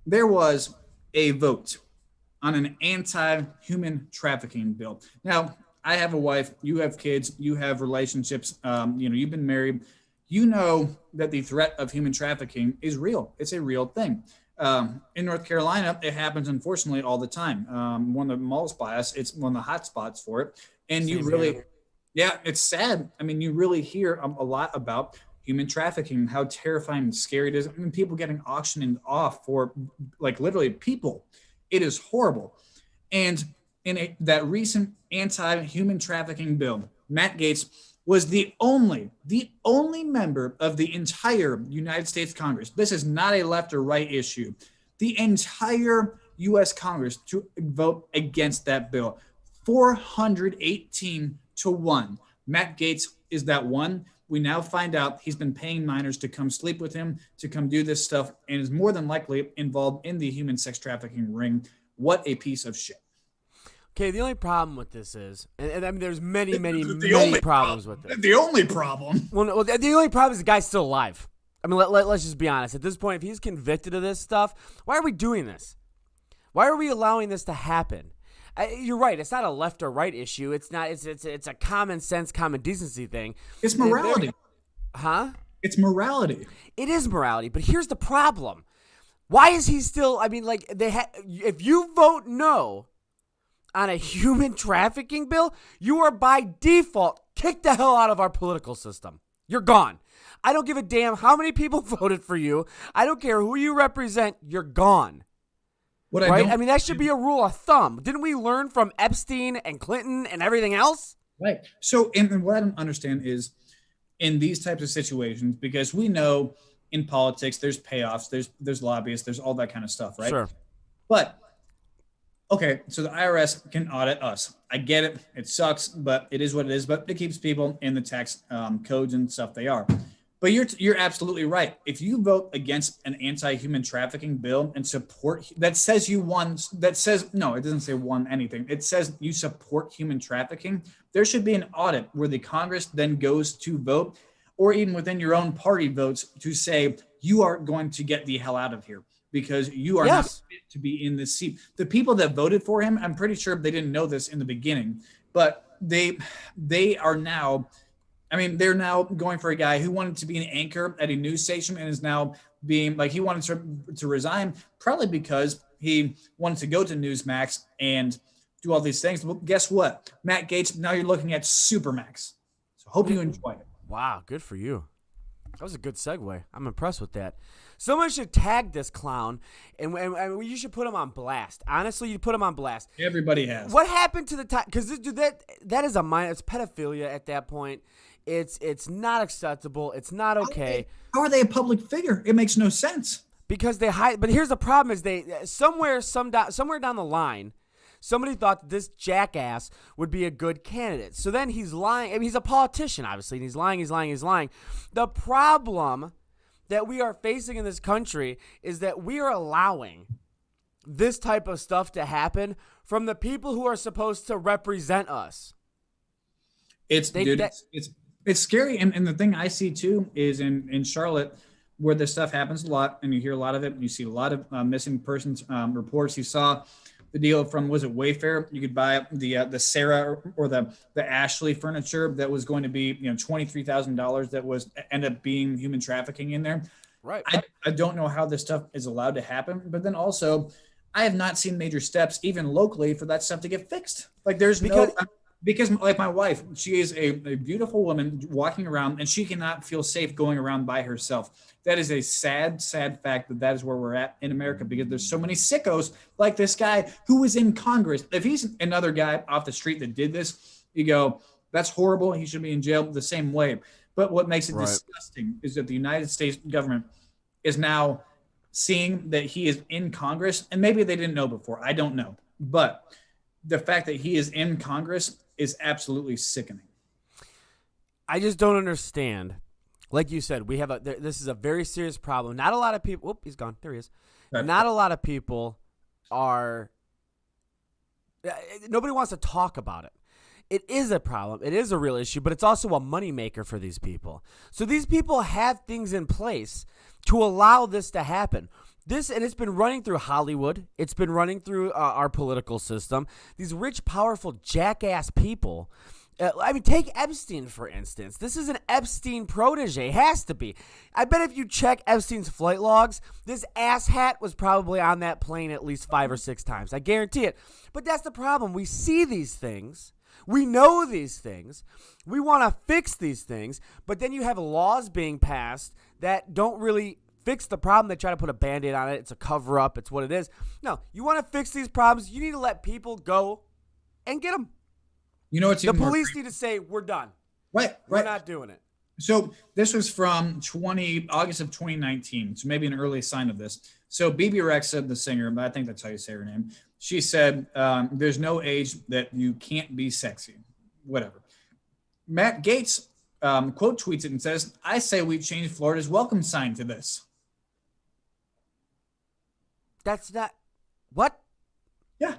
There was a vote on an anti-human trafficking bill. Now, I have a wife, you have kids, you have relationships, you've been married. You know that the threat of human trafficking is real. It's a real thing. In North Carolina, it happens, unfortunately, all the time. One of the malls by us, it's one of the hot spots for it. And you really, yeah, it's sad. I mean, you really hear a lot about human trafficking, how terrifying and scary it is. I mean, people getting auctioned off for, like, literally people. It is horrible. And in that recent anti-human trafficking bill, Matt Gaetz was the only member of the entire United States Congress. This is not a left or right issue. The entire U.S. Congress to vote against that bill. 418-1. Matt Gaetz is that one. We now find out he's been paying minors to come sleep with him, to come do this stuff, and is more than likely involved in the human sex trafficking ring. What a piece of shit. Okay, the only problem with this is, and I mean, there's many problems with it. The only problem? Well, the only problem is the guy's still alive. I mean, let's just be honest. At this point, if he's convicted of this stuff, why are we doing this? Why are we allowing this to happen? You're right. It's not a left or right issue. It's not. It's a common sense, common decency thing. It's morality. Huh? It's morality. It is morality. But here's the problem. Why is he still? I mean, like if you vote no on a human trafficking bill, you are by default kicked the hell out of our political system. You're gone. I don't give a damn how many people voted for you. I don't care who you represent. You're gone. Right? I mean, that should be a rule of thumb. Didn't we learn from Epstein and Clinton and everything else? Right. So, and what I don't understand is in these types of situations, because we know in politics, there's payoffs, there's lobbyists, there's all that kind of stuff, right? Sure. But, okay, so the IRS can audit us. I get it. It sucks, but it is what it is. But it keeps people in the tax codes and stuff they are. But you're absolutely right. If you vote against an anti-human trafficking bill and support that says you won, that says no, it doesn't say won anything. It says you support human trafficking. There should be an audit where the Congress then goes to vote, or even within your own party votes to say you are going to get the hell out of here because you are not fit to be in this seat. The people that voted for him, I'm pretty sure they didn't know this in the beginning, but they are now. I mean, they're now going for a guy who wanted to be an anchor at a news station and is now being like, he wanted to resign probably because he wanted to go to Newsmax and do all these things. Well, guess what? Matt Gaetz, now you're looking at Supermax. So hope you enjoy it. Wow, good for you. That was a good segue. I'm impressed with that. Someone should tag this clown, and you should put him on blast. Honestly, you put him on blast. Everybody has. What happened to the time? Because that is a minor. It's pedophilia at that point. It's not acceptable. It's not okay. How are they a public figure? It makes no sense. Because they hide. But here's the problem: is they somewhere down the line, somebody thought that this jackass would be a good candidate. So then he's lying. I mean, he's a politician, obviously, and he's lying. The problem that we are facing in this country is that we are allowing this type of stuff to happen from the people who are supposed to represent us. It's scary. And the thing I see too is in Charlotte, where this stuff happens a lot, and you hear a lot of it. You see a lot of missing persons reports. You saw the deal from, was it Wayfair? You could buy the Sarah or the Ashley furniture that was going to be $23,000 that was end up being human trafficking in there. Right. I don't know how this stuff is allowed to happen, but then also I have not seen major steps even locally for that stuff to get fixed. Like because like my wife, she is a beautiful woman walking around, and she cannot feel safe going around by herself. That is a sad, sad fact that is where we're at in America, because there's so many sickos like this guy who was in Congress. If he's another guy off the street that did this, you go, that's horrible. He should be in jail the same way. But what makes it disgusting is that the United States government is now seeing that he is in Congress, and maybe they didn't know before. I don't know. But the fact that he is in Congress is absolutely sickening. I just don't understand. Like you said, this is a very serious problem. Not a lot of people. He's gone. There he is. Right. Not a lot of people are. Nobody wants to talk about it. It is a problem. It is a real issue, but it's also a moneymaker for these people. So these people have things in place to allow this to happen. And it's been running through Hollywood. It's been running through our political system. These rich, powerful, jackass people. Take Epstein, for instance. This is an Epstein protege. It has to be. I bet if you check Epstein's flight logs, this asshat was probably on that plane at least 5 or 6 times. I guarantee it. But that's the problem. We see these things. We know these things. We want to fix these things. But then you have laws being passed that don't really fix the problem. They try to put a Band-Aid on it. It's a cover-up. It's what it is. No, you want to fix these problems, you need to let people go and get them. You know what's the police need to say, we're done. Right. We're not doing it. So this was from August of 2019. So maybe an early sign of this. So Bebe Rexha, the singer, but I think that's how you say her name. She said, there's no age that you can't be sexy. Whatever. Matt Gaetz quote tweets it and says, I say we change Florida's welcome sign to this. That's not what? Yeah.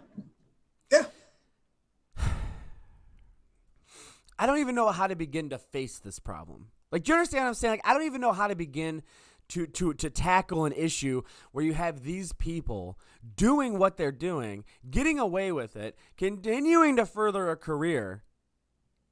I don't even know how to begin to face this problem. Like, do you understand what I'm saying? Like, I don't even know how to begin to tackle an issue where you have these people doing what they're doing, getting away with it, continuing to further a career,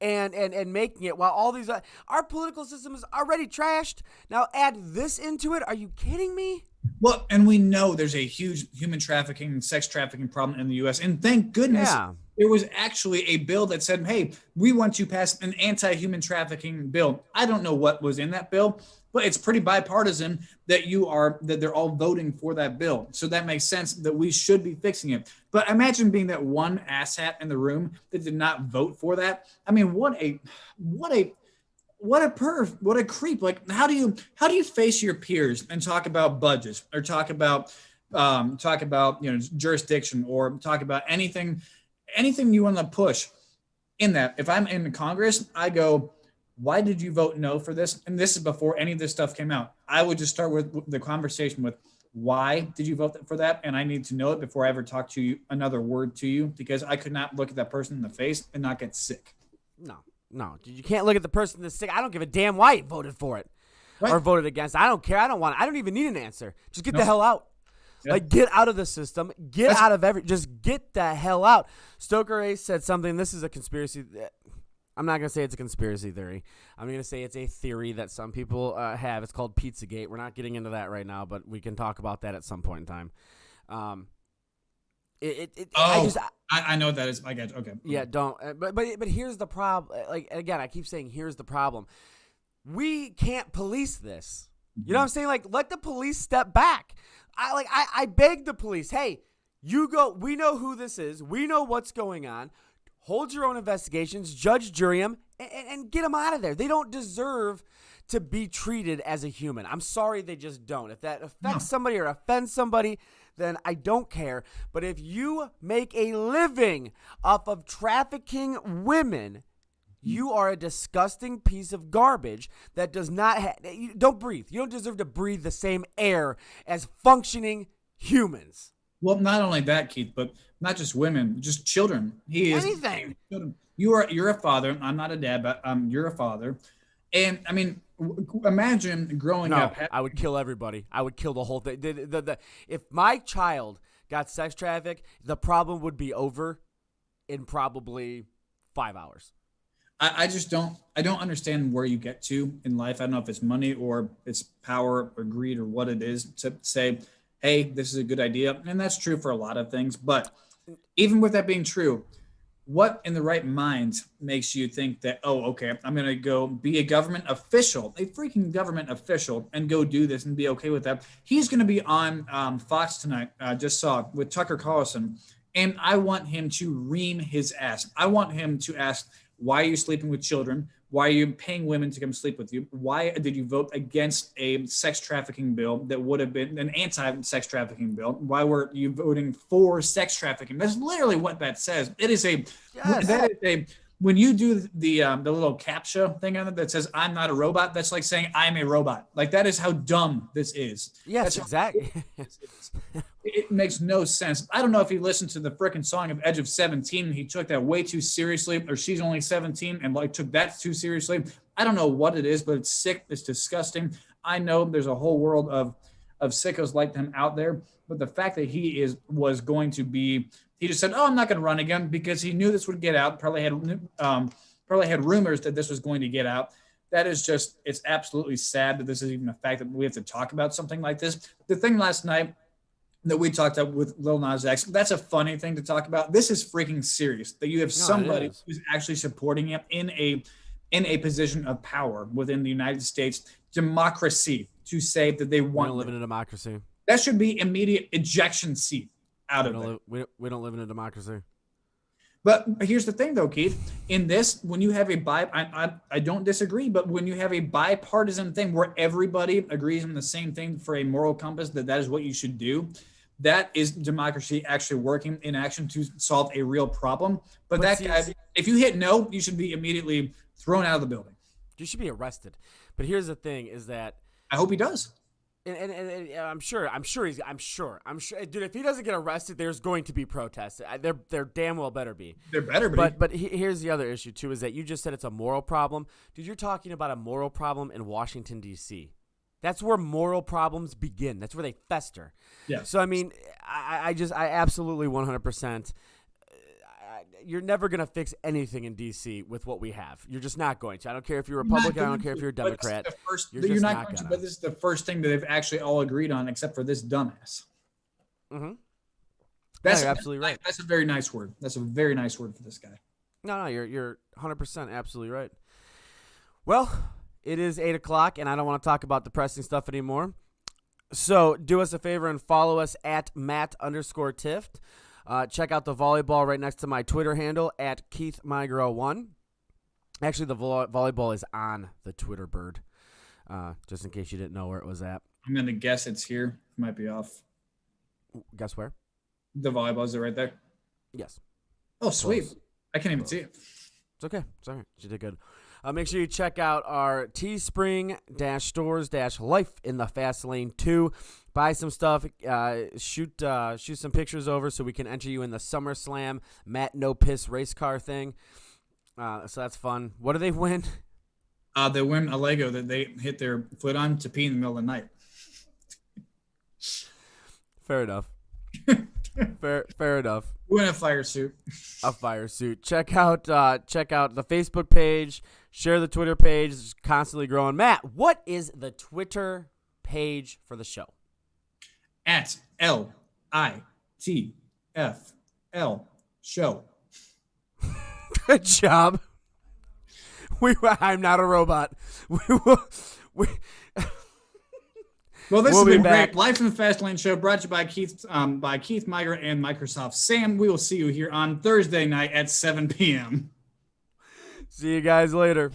and making it while all these our political system is already trashed. Now add this into it. Are you kidding me? Well, and we know there's a huge human trafficking and sex trafficking problem in the U.S. And thank goodness there was actually a bill that said, hey, we want to pass an anti-human trafficking bill. I don't know what was in that bill, but it's pretty bipartisan that they're all voting for that bill. So that makes sense that we should be fixing it. But imagine being that one asshat in the room that did not vote for that. I mean, what a perv, what a creep. Like, how do you face your peers and talk about budgets or talk about jurisdiction or talk about anything you want to push in that? If I'm in Congress, I go, why did you vote no for this? And this is before any of this stuff came out. I would just start with the conversation with, why did you vote for that? And I need to know it before I ever talk to you another word to you, because I could not look at that person in the face and not get sick. No, you can't look at the person that's sick. I don't give a damn why you voted for it or voted against. I don't care. I don't even need an answer. Just get the hell out. Yep. Like, get out of the system. Just get the hell out. Stoker Ace said something. This is a conspiracy. I'm not going to say it's a conspiracy theory. I'm going to say it's a theory that some people have. It's called Pizzagate. We're not getting into that right now, but we can talk about that at some point in time. I know what that is. I get it. Okay. Yeah, don't. But here's the problem. Like, again, I keep saying here's the problem. We can't police this. You know what I'm saying? Like, let the police step back. I beg the police. Hey, you go. We know who this is. We know what's going on. Hold your own investigations. Judge, jury them, and get them out of there. They don't deserve to be treated as a human. I'm sorry, they just don't. If that affects somebody or offends somebody, then I don't care. But if you make a living off of trafficking women, You are a disgusting piece of garbage that does not don't breathe. You don't deserve to breathe the same air as functioning humans. Well, not only that, Keith, but not just women, just children. He is anything. You're a father. I'm not a dad, but you're a father. And I mean, imagine growing up. I would kill everybody. I would kill the whole thing. If my child got sex trafficked, the problem would be over in probably 5 hours. I don't understand where you get to in life. I don't know if it's money or it's power or greed or what it is to say, hey, this is a good idea. And that's true for a lot of things. But even with that being true, what in the right mind makes you think that, oh, okay, I'm going to go be a government official, a freaking government official, and go do this and be okay with that? He's going to be on Fox tonight, just saw, with Tucker Carlson. And I want him to ream his ass. I want him to ask, why are you sleeping with children? Why are you paying women to come sleep with you? Why did you vote against a sex trafficking bill that would have been an anti-sex trafficking bill? Why were you voting for sex trafficking? That's literally what that says. It is when you do the little CAPTCHA thing on it that says I'm not a robot, that's like saying I'm a robot. Like, that is how dumb this is. Yes, exactly. It makes no sense. I don't know if he listened to the frickin' song of Edge of 17 and he took that way too seriously, or She's Only 17 and like took that too seriously. I don't know what it is, but it's sick. It's disgusting. I know there's a whole world of sickos like him out there, but the fact that he just said, oh, I'm not going to run again because he knew this would get out, probably had rumors that this was going to get out. That is just, it's absolutely sad that this is even a fact that we have to talk about something like this. The thing last night that we talked about with Lil Nas X, that's a funny thing to talk about. This is freaking serious that you have somebody who's actually supporting him in a position of power within the United States democracy to say that they want. We don't live in a democracy. That should be immediate ejection seat out of it. We don't live in a democracy. But here's the thing, though, Keith. In this, when you have I don't disagree, but when you have a bipartisan thing where everybody agrees on the same thing for a moral compass, that is what you should do, that is democracy actually working in action to solve a real problem. But that guy, if you hit no, you should be immediately thrown out of the building. You should be arrested. But here's the thing: is that I hope he does. And I'm sure, dude. If he doesn't get arrested, there's going to be protests. There damn well better be. There better be. But here's the other issue too: is that you just said it's a moral problem, dude. You're talking about a moral problem in Washington D.C. That's where moral problems begin. That's where they fester. Yeah. So I mean, I absolutely 100%. You're never going to fix anything in D.C. with what we have. You're just not going to. I don't care if you're a Republican. I don't care if you're a Democrat. You're not going to. But this is the first thing that they've actually all agreed on, except for this dumbass. Mm-hmm. That's you're absolutely right. That's a very nice word. That's a very nice word for this guy. No, you're 100% absolutely right. Well, it is 8:00, and I don't want to talk about depressing stuff anymore. So do us a favor and follow us at Matt_Tift. Check out the volleyball right next to my Twitter handle at KeithMigro1. Actually, the volleyball is on the Twitter bird, just in case you didn't know where it was at. I'm going to guess it's here. It might be off. Guess where? The volleyball, is it right there? Yes. Oh, sweet. Close. I can't even see it. It's okay. Sorry. You did good. Make sure you check out our Teespring-stores-life in the Fast Lane 2. Buy some stuff, shoot some pictures over so we can enter you in the SummerSlam Matt No Piss race car thing. So that's fun. What do they win? They win a Lego that they hit their foot on to pee in the middle of the night. Fair enough. Fair enough. Win a fire suit. A fire suit. Check out the Facebook page. Share the Twitter page. It's constantly growing. Matt, what is the Twitter page for the show? At LITFL show. Good job. I'm not a robot. Well, this we'll has been back. great. Life in the Fast Lane Show, brought to you by Keith Migra and Microsoft Sam. We will see you here on Thursday night at 7 p.m. See you guys later.